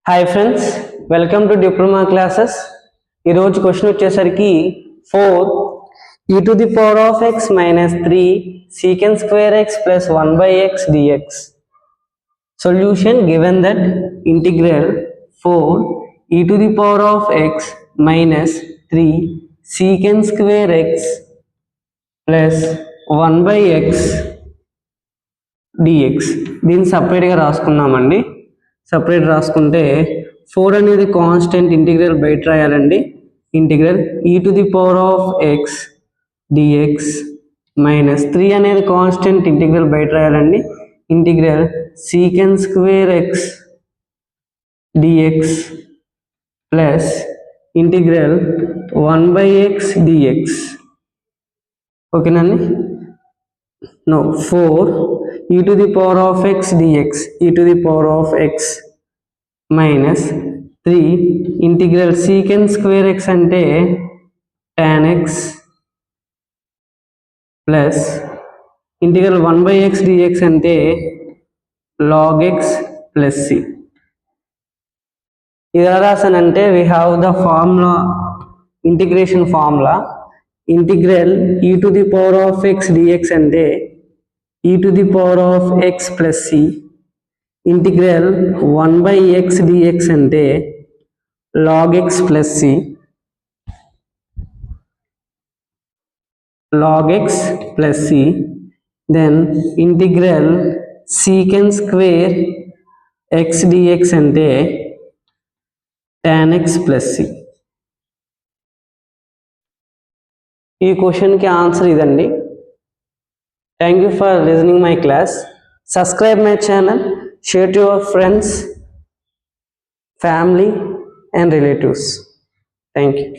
Hi friends, welcome to diploma classes. ఈరోజు question వచ్చేసరికి 4 e to the power of x minus 3 secant square x plus 1 by x dx. Solution given that integral 4 e to the power of x minus 3 secant square x plus 1 by x dx. దీన్ని సపరేట్గా రాసుకున్నామండి. Separate రాసుకుంటే 4 అనేది constant integral బయట రాయాలండి. Integral e to the power of x dx minus 3 అనేది constant integral బయట రాయాలండి. Integral secant square x dx plus integral 1 by x dx. ఓకేనండి. No, 4 e to the power of x dx, e to the power of x minus 3 integral secant square x అంటే tan x plus integral 1 by x dx అంటే log x plus c. ఇది ఎలా రాసానంటే we have the formula, integration formula. Integral e to the power of x dx అంటే e to the power of x plus c. Integral 1 by x dx అంటే log x plus c. log x plus c. then integral secant square x dx అంటే tan x plus c. ఈ క్వశ్చన్కి answer ఇదండి. Thank you for listening my class. Subscribe my channel, share to your friends, family and relatives. Thank you.